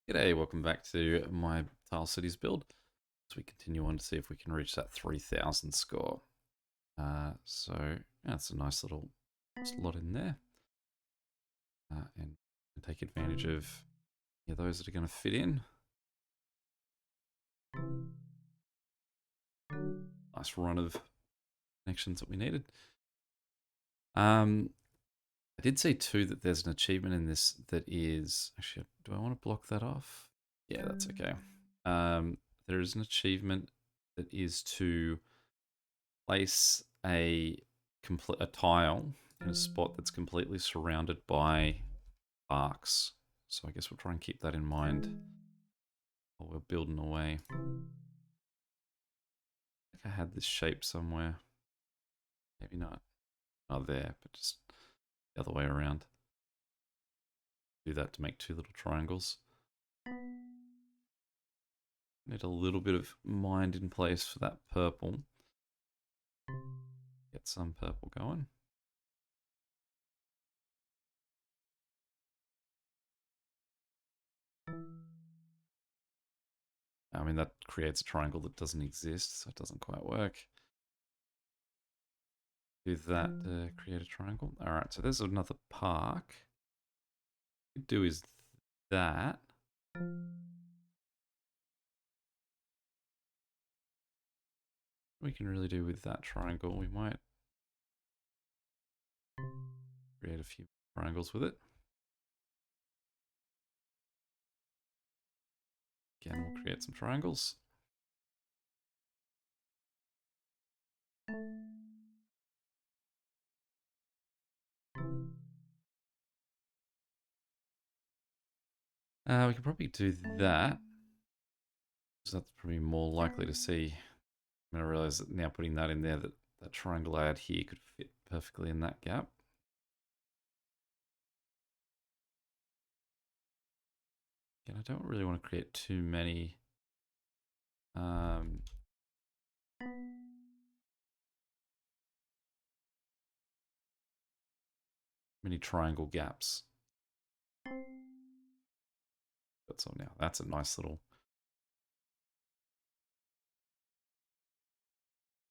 G'day, welcome back to my Tile Cities build. As we continue on to see if we can reach that 3000 score. Yeah, it's a nice little slot in there. And take advantage of those that are going to fit in. Nice run of connections that we needed. I did see too that there's an achievement in this that is... Actually, do I want to block that off? Yeah, that's okay. There is an achievement that is to place a tile in a spot that's completely surrounded by arcs. So I guess we'll try and keep that in mind while we're building away. I think I had this shape somewhere. Maybe not. Not there, but just the other way around. Do that to make two little triangles. Need a little bit of mind in place for that purple. Get some purple going. I mean, that creates a triangle that doesn't exist, so it doesn't quite work. Do that to create a triangle. All right, so there's another park. What we do is that. We can really do with that triangle. We might create a few triangles with it. Again, we'll create some triangles. We can probably do that. So that's probably more likely to see. I realize that now putting that in there, that triangle I had here could fit perfectly in that gap. Again, I don't really want to create too many triangle gaps. That's all now. That's a nice little...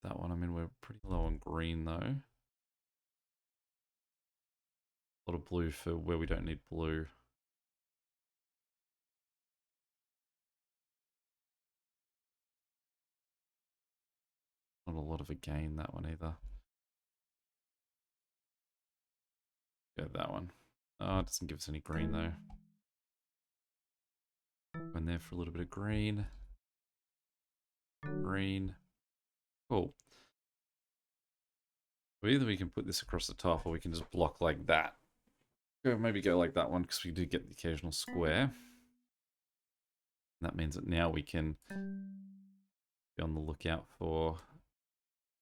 That one, I mean, we're pretty low on green though. A lot of blue for where we don't need blue. Not a lot of a gain, that one either. Go that one. Oh, it doesn't give us any green though. Go in there for a little bit of green. Green. Cool. So either we can put this across the top or we can just block like that. Maybe go like that one because we do get the occasional square. That means that now we can be on the lookout for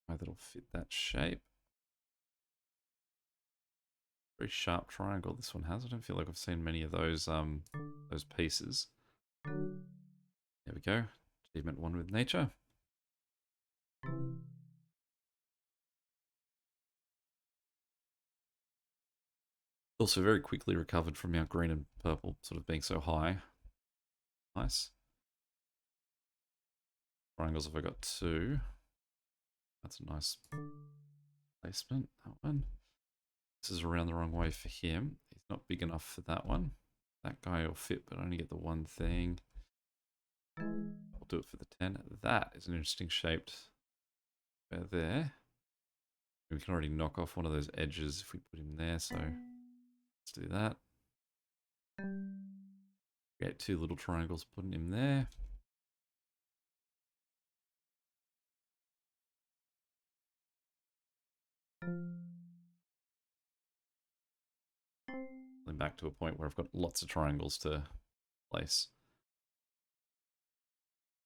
why that'll fit that shape. Very sharp triangle this one has. I don't feel like I've seen many of those pieces. There we go. Achievement 1 with nature. Also very quickly recovered from our green and purple sort of being so high. Nice. Triangles have I got 2. That's a nice placement, that one. This is around the wrong way for him. He's not big enough for that one. That guy will fit, but I only get the one thing. I'll do it for the 10. That is an interesting shaped square there. We can already knock off one of those edges if we put him there, so let's do that. Create 2 little triangles, putting him there. Then back to a point where I've got lots of triangles to place.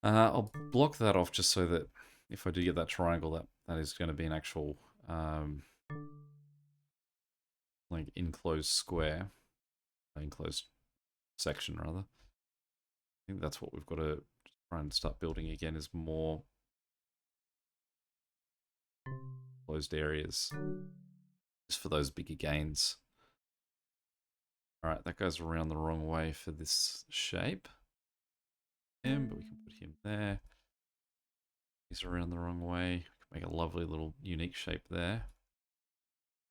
I'll block that off just so that if I do get that triangle, that is going to be an actual like enclosed square, enclosed section rather. I think that's what we've got to try and start building again, is more closed areas just for those bigger gains. All right, that goes around the wrong way for this shape. him, but we can put him there. He's around the wrong way. We can make a lovely little unique shape there.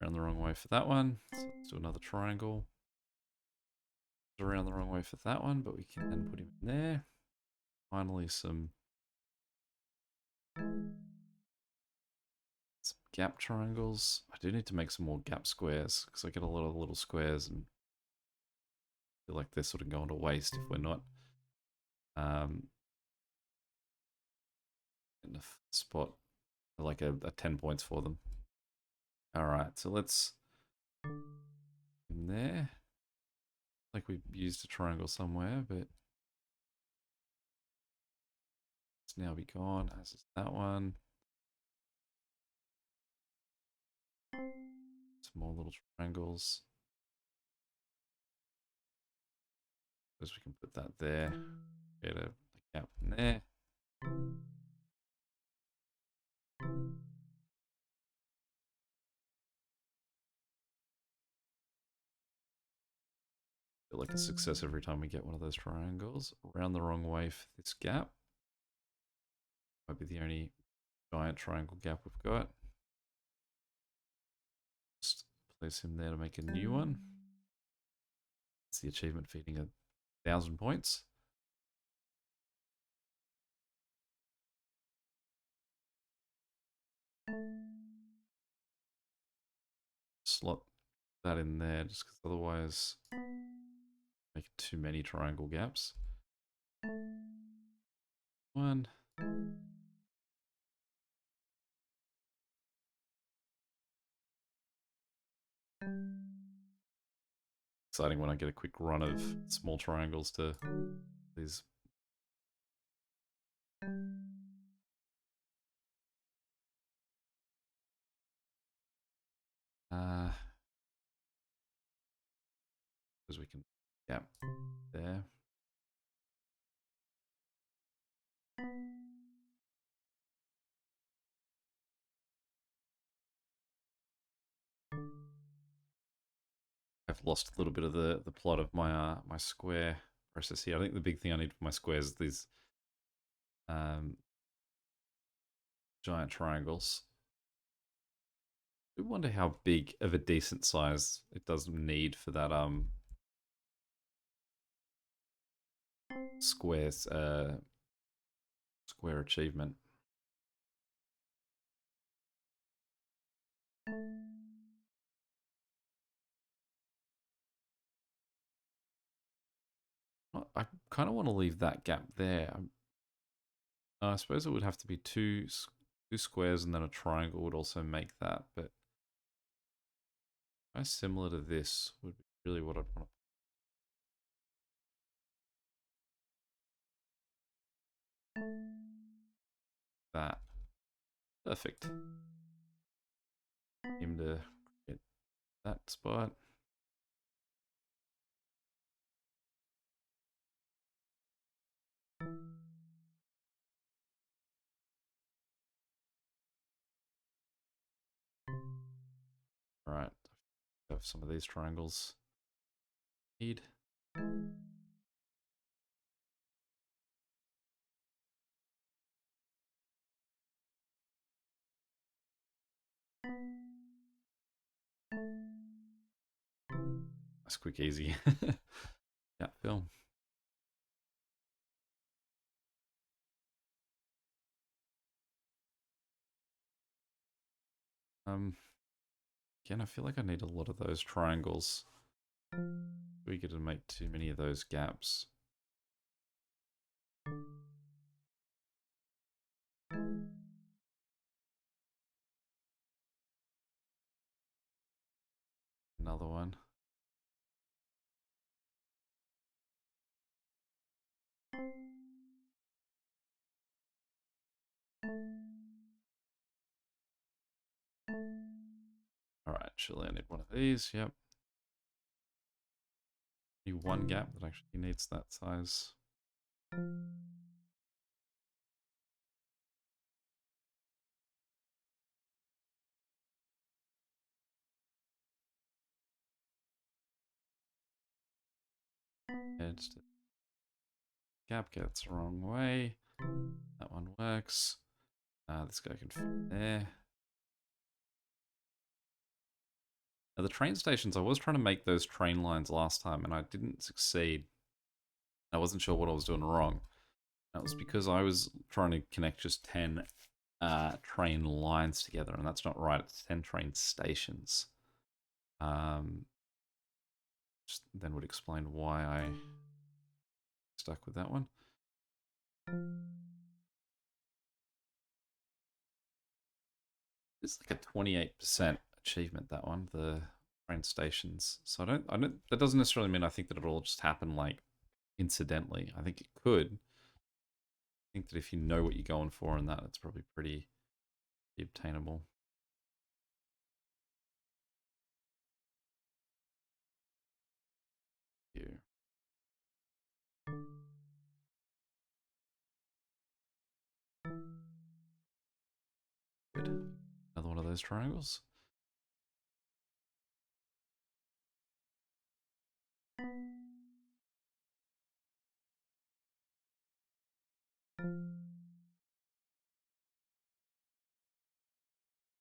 Around the wrong way for that one. So let's do another triangle. Around the wrong way for that one, but we can then put him in there. Finally, some gap triangles. I do need to make some more gap squares because I get a lot of little squares and feel like they're sort of going to waste if we're not in a spot like a 10 points for them. All right, so let's in there. Like we used a triangle somewhere, but it's now be gone, as is that one. Some more little triangles. Suppose we can put that there. Get a gap in there. Feel like a success every time we get one of those triangles. Around the wrong way for this gap. Might be the only giant triangle gap we've got. Just place him there to make a new one. It's the achievement feeding 1,000 points. Slot that in there just because otherwise make too many triangle gaps. One. Exciting when I get a quick run of small triangles to these. Because we can, yeah, there. I've lost a little bit of the plot of my my square process here. I think the big thing I need for my squares is these giant triangles. I wonder how big of a decent size it does need for that squares square achievement. I kind of want to leave that gap there. I suppose it would have to be two squares and then a triangle would also make that, but similar to this would be really what I'd want to. That. Perfect. Him to get that spot. Alright, have some of these triangles. Need. That's quick, easy. Yeah, film. Again, I feel like I need a lot of those triangles. We get to make too many of those gaps. Another one. Alright, surely I need one of these, yep. Need one gap that actually needs that size. Yeah, just gap gets the wrong way. That one works. This guy can fit there. Now the train stations, I was trying to make those train lines last time and I didn't succeed. I wasn't sure what I was doing wrong. That was because I was trying to connect just 10 train lines together, and that's not right. It's 10 train stations. Just then would explain why I stuck with that one. It's like a 28% achievement, that one, the train stations. So I don't, that doesn't necessarily mean I think that it'll all just happen like incidentally. I think it could. I think that if you know what you're going for and that, it's probably pretty obtainable. Here. Good. Another one of those triangles.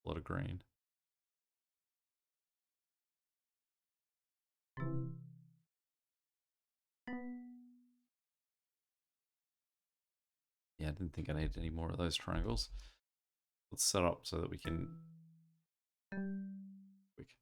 A lot of green. Yeah, I didn't think I needed any more of those triangles. Let's set up so that we can... Quick.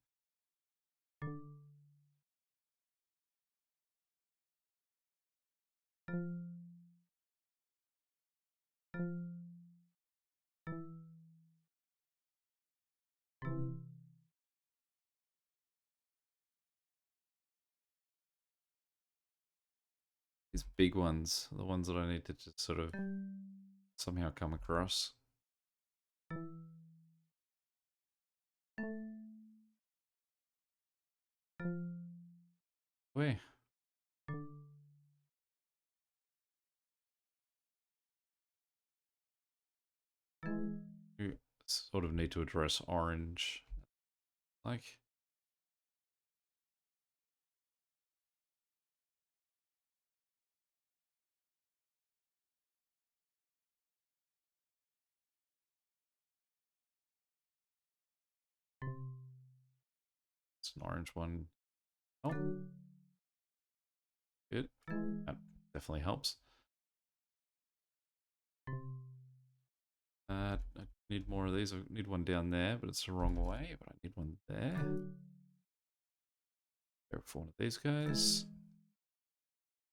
These big ones are the ones that I need to just sort of somehow come across. Wait. You sort of need to address orange. Like... It's an orange one. Oh. Good. That definitely helps. I need more of these. I need one down there, but it's the wrong way. But I need one there. Go for one of these guys.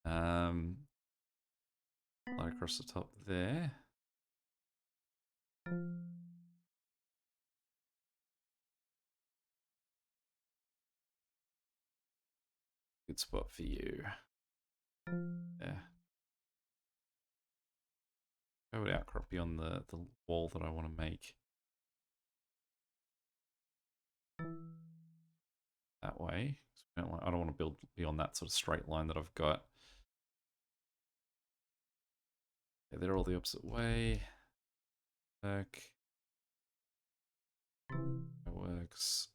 Right across the top there. Good spot for you. Yeah. I would outcrop beyond the wall that I want to make. That way. I don't want to build beyond that sort of straight line that I've got. Okay, they're all the opposite way. Back. That works.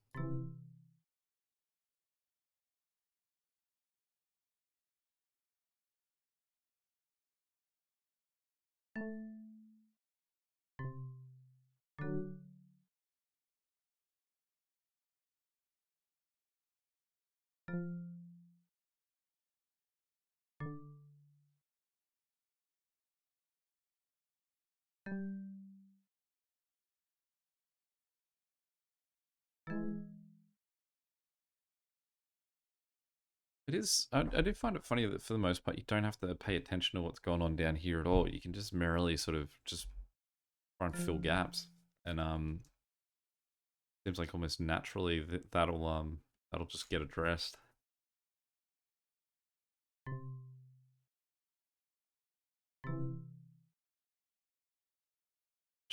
It is. I do find it funny that for the most part, you don't have to pay attention to what's going on down here at all. You can just merrily sort of just try and fill gaps, and seems like almost naturally that'll just get addressed.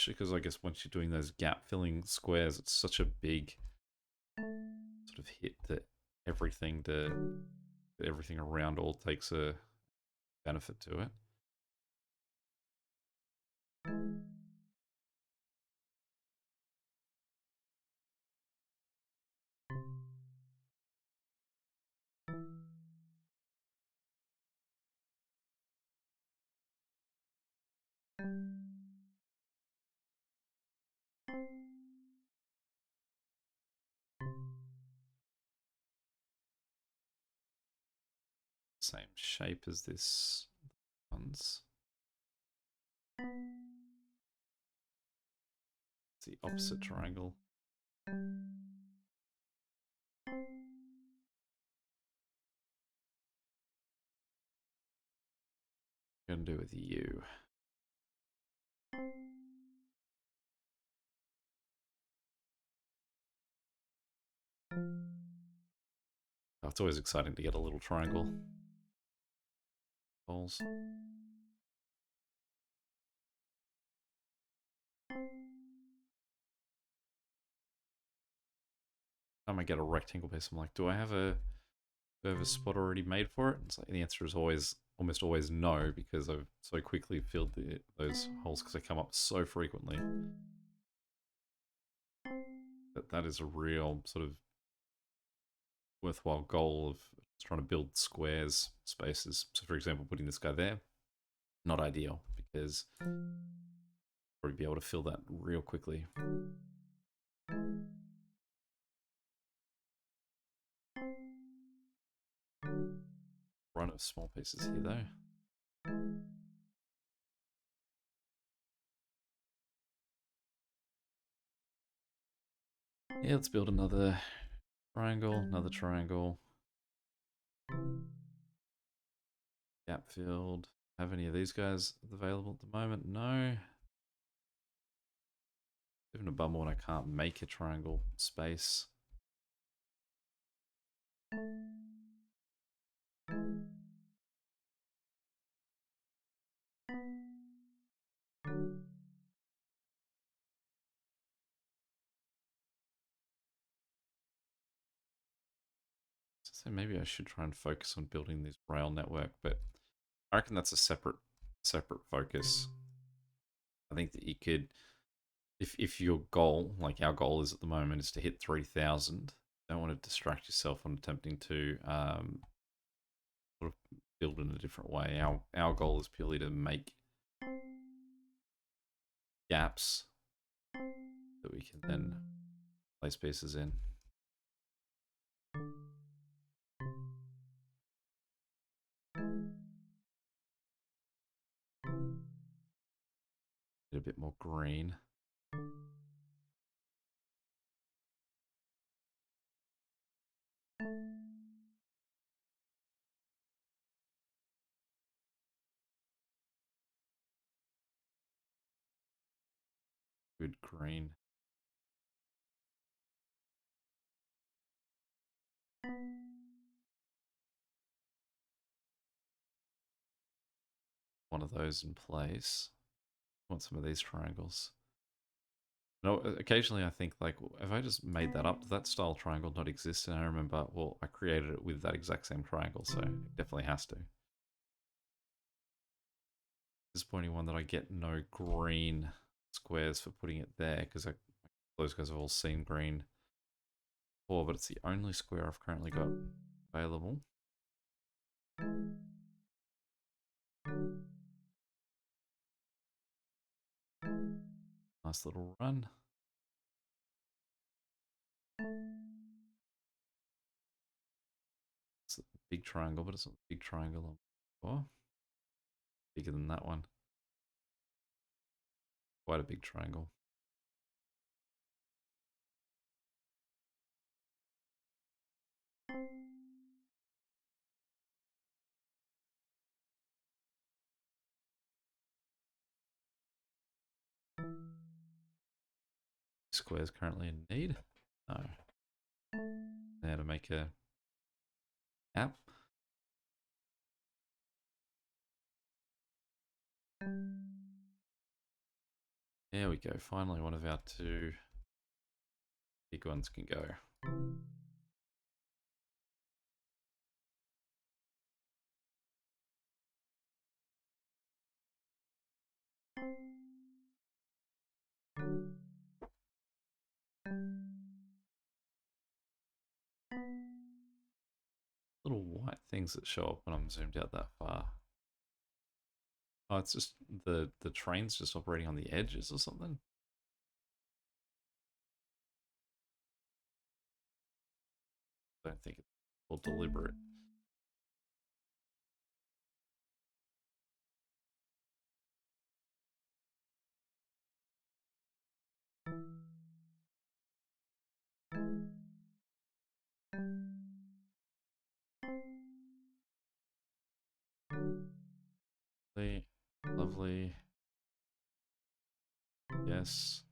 Because I guess once you're doing those gap filling squares, it's such a big sort of hit that everything around all takes a benefit to it. same shape as this one's. It's the opposite triangle. Gonna do with you. Oh, it's always exciting to get a little triangle. Balls. Time I get a rectangle piece, I'm like, do I have a spot already made for it? It's like, the answer is almost always no, because I've so quickly filled those holes because they come up so frequently. That is a real sort of worthwhile goal of trying to build squares spaces. So for example, putting this guy there, not ideal, because probably be able to fill that real quickly. Run of small pieces here though. Yeah, let's build another triangle. Gap filled. Have any of these guys available at the moment? No. Even a bummer when I can't make a triangle space. So maybe I should try and focus on building this rail network, but I reckon that's a separate focus. I think that you could, if your goal, like our goal is at the moment, is to hit 3,000, don't want to distract yourself on attempting to sort of build in a different way. Our goal is purely to make gaps that we can then place pieces in. Get a bit more green. Good green. One of those in place. Want some of these triangles. No, occasionally I think like, have I just made that up? Does that style triangle not exist? And I remember, well, I created it with that exact same triangle, so it definitely has to. Disappointing one that I get no green squares for putting it there, because those guys have all seen green before, but it's the only square I've currently got available. Nice little run. It's a big triangle, but it's not a big triangle I'm for. Bigger than that one. Quite a big triangle. Squares currently in need. No. There to make a app. There we go. Finally, one of our two big ones can go. Little white things that show up when I'm zoomed out that far. Oh, it's just the train's just operating on the edges or something. I don't think it's all deliberate. Lovely. Lovely. Yes.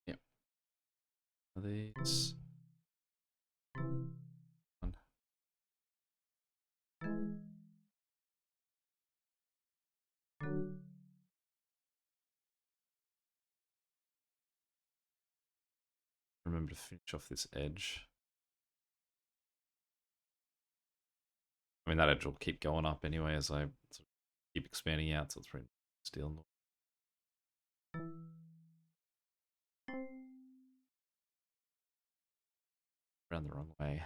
Yep. Are these? One. Remember to finish off this edge. I mean, that edge will keep going up anyway as I sort of keep expanding out, so it's pretty steel. Around the wrong way.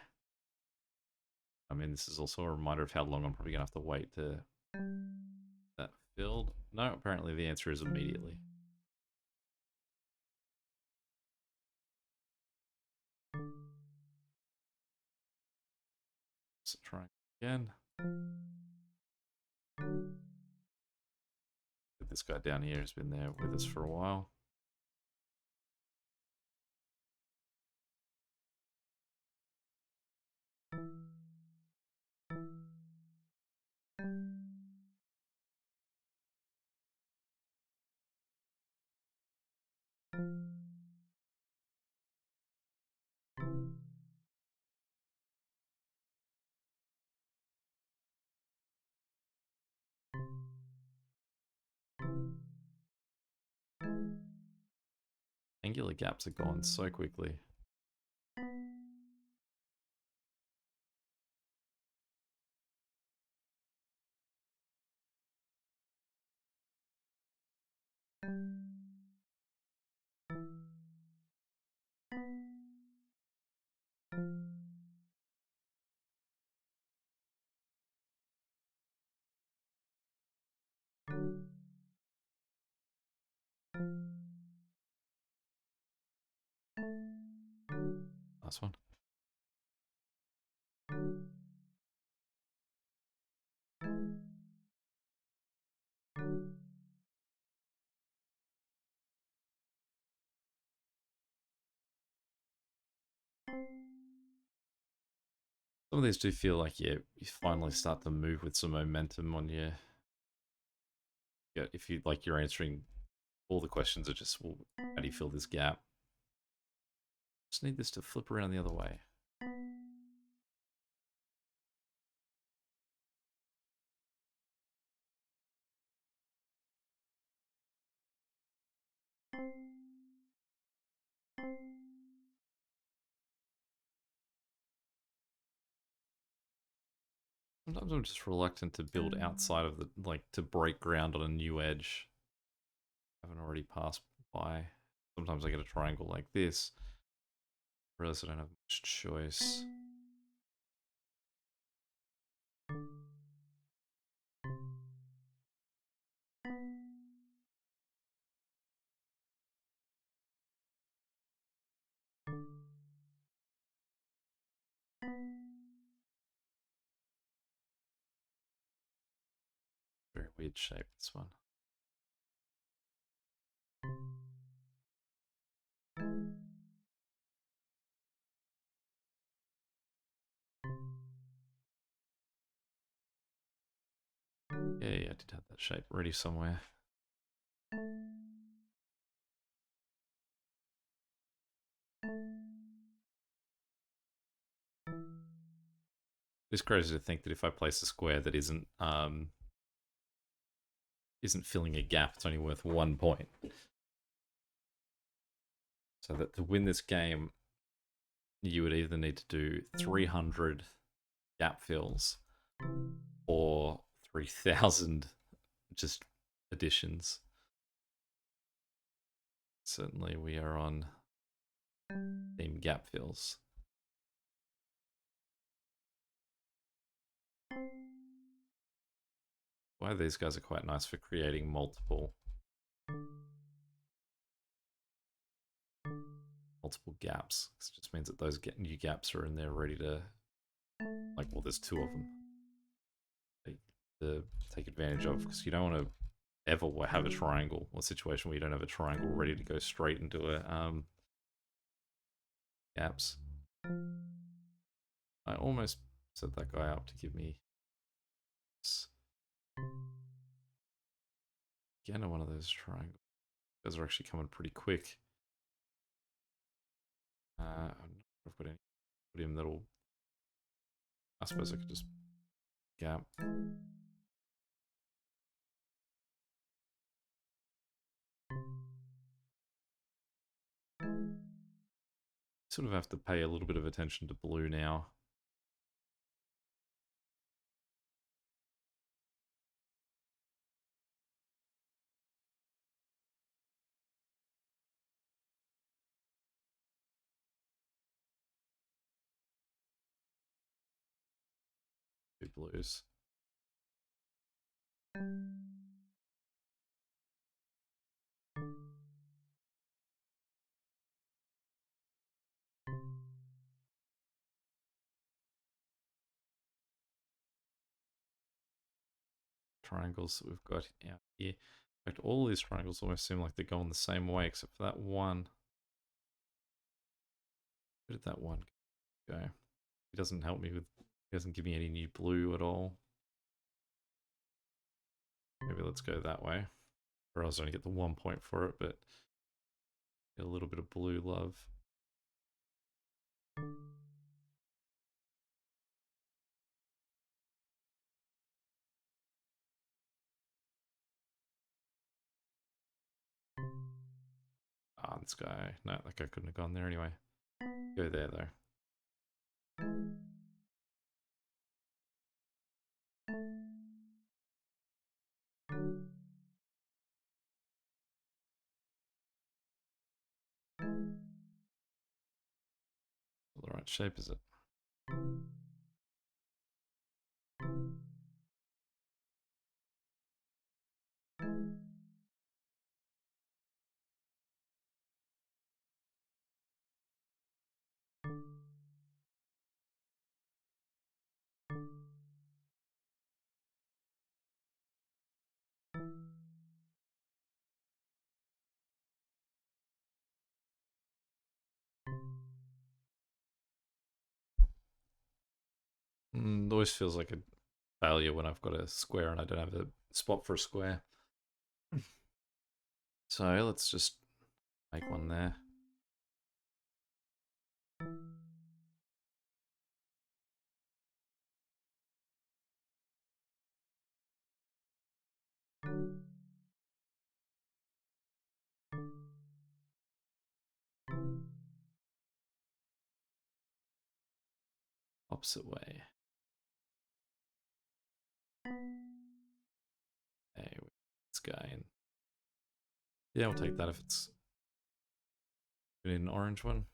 I mean, this is also a reminder of how long I'm probably going to have to wait to that filled. No, apparently the answer is immediately. Let's try again. This guy down here has been there with us for a while. Angular gaps are gone so quickly. Last one. Some of these do feel like you finally start to move with some momentum on your. If you like, you're answering all the questions are just, well, how do you fill this gap? Just need this to flip around the other way. Sometimes I'm just reluctant to build outside of the, like, to break ground on a new edge I haven't already passed by. Sometimes I get a triangle like this. I realize I don't have much choice. Very weird shape, this one. Yeah, I did have that shape ready somewhere. It's crazy to think that if I place a square that isn't filling a gap, it's only worth 1 point. So that to win this game, you would either need to do 300 gap fills or 3,000 just additions. Certainly we are on team gap fills. Why these guys are quite nice for creating multiple gaps. It just means that those new gaps are in there ready to, like, well, there's two of them to take advantage of, because you don't want to ever have a triangle or a situation where you don't have a triangle ready to go straight into a gaps. I almost set that guy up to give me this. Again, one of those triangles. Those are actually coming pretty quick. I'm not sure if I've got any put him that'll. I suppose I could just gap. Sort of have to pay a little bit of attention to blue now. Two blues. Triangles that we've got out here. In fact, all these triangles almost seem like they're going the same way, except for that one. Where did that one go? He doesn't help me with. He doesn't give me any new blue at all. Maybe let's go that way. Or else I only get the 1 point for it, but get a little bit of blue love. Ah, this guy. No, that guy couldn't have gone there anyway. Go there, though. The right shape, is it? It always feels like a failure when I've got a square and I don't have a spot for a square. So let's just make one there. Opposite way. Hey, this guy in. Yeah, I'll take that if it's an orange one.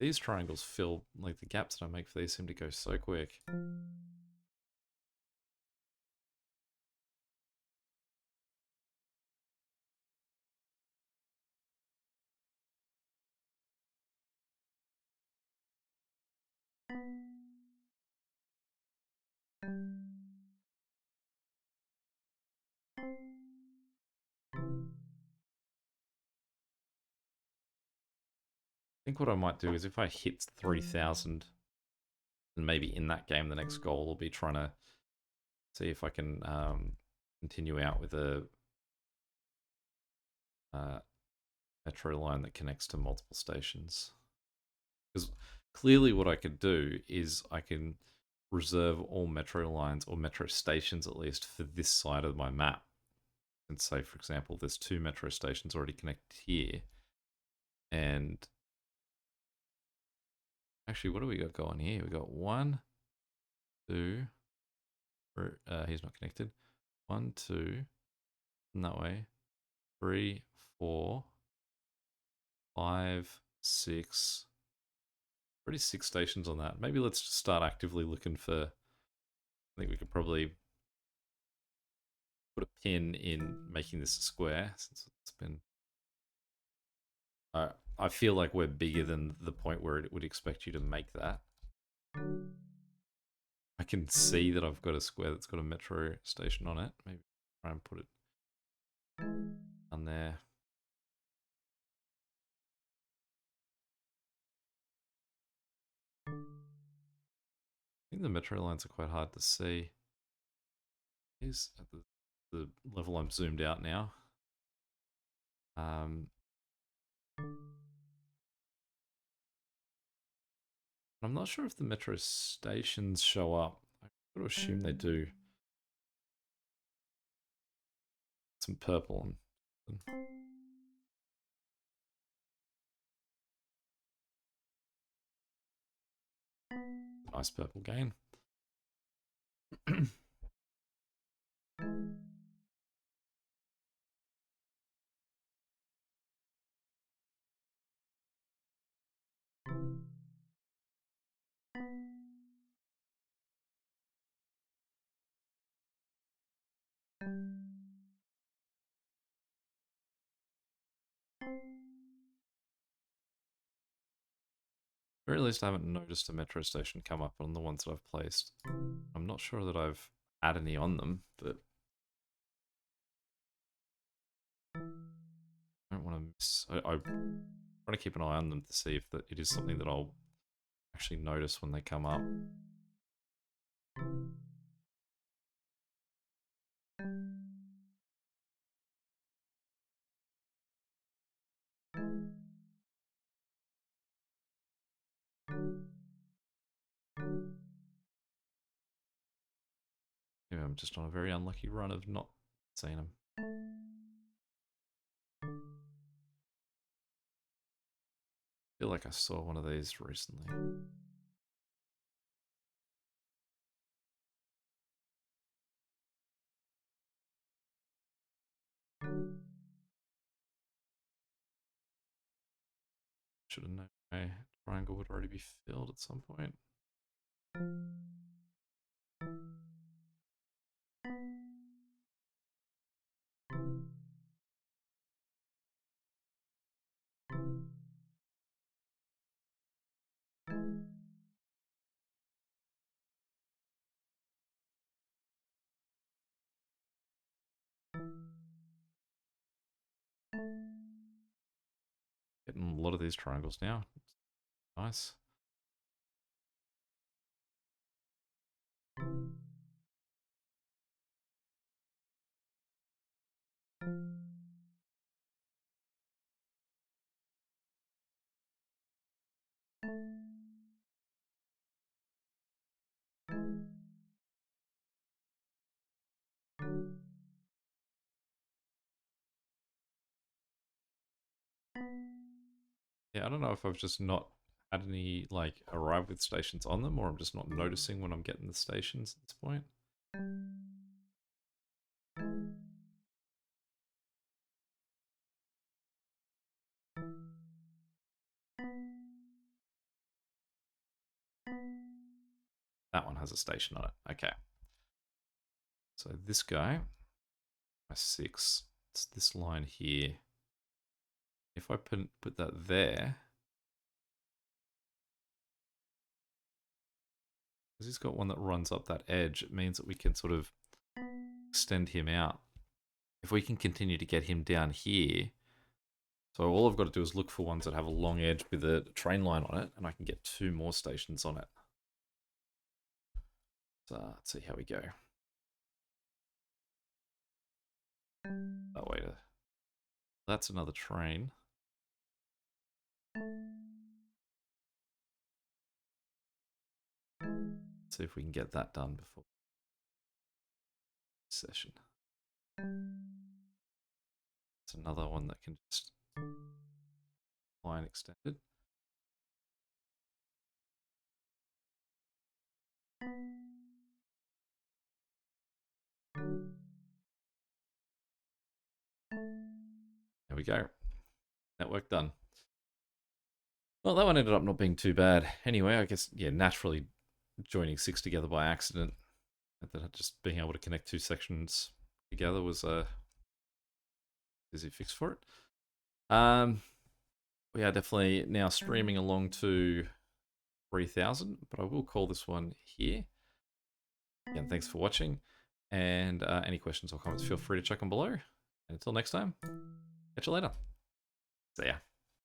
These triangles fill, like the gaps that I make for these seem to go so quick. I think what I might do is if I hit 3,000, and maybe in that game the next goal will be trying to see if I can continue out with a metro line that connects to multiple stations. Because clearly what I could do is I can reserve all metro lines, or metro stations at least, for this side of my map. And say, for example, there's 2 metro stations already connected here. And actually, what do we got going here? We got 1, 2. He's not connected. 1, 2. In that way. 3, 4, 5, 6. Already 6 stations on that. Maybe let's just start actively looking for. I think we could probably put a pin in making this a square since it's been. I feel like we're bigger than the point where it would expect you to make that. I can see that I've got a square that's got a metro station on it. Maybe try and put it on there. I think the metro lines are quite hard to see. Is at the level I'm zoomed out now. I'm not sure if the metro stations show up. I gotta assume they do. Some purple and nice purple gain. Or at least I haven't noticed a metro station come up on the ones that I've placed. I'm not sure that I've had any on them, but I don't want to miss. I want to keep an eye on them to see if that it is something that I'll actually notice when they come up. Maybe I'm just on a very unlucky run of not seeing them. I feel like I saw one of these recently. Should have known my triangle would already be filled at some point. Getting a lot of these triangles now. Nice. Yeah, I don't know if I've just not had any like arrive with stations on them, or I'm just not noticing when I'm getting the stations at this point. That one has a station on it. Okay. So this guy, my 6, it's this line here. If I put that there, because he's got one that runs up that edge, it means that we can sort of extend him out. If we can continue to get him down here, so all I've got to do is look for ones that have a long edge with a train line on it, and I can get 2 more stations on it. So let's see how we go. Oh, wait. That's another train. Let's see if we can get that done before session. It's another one that can just line extended. There we go. Network done. Well, that one ended up not being too bad. Anyway, I guess, yeah, naturally joining 6 together by accident, that just being able to connect 2 sections together was a easy fix for it. We are definitely now streaming along to 3,000, but I will call this one here. Again, thanks for watching, and any questions or comments, feel free to check them below. And until next time, catch you later. See ya.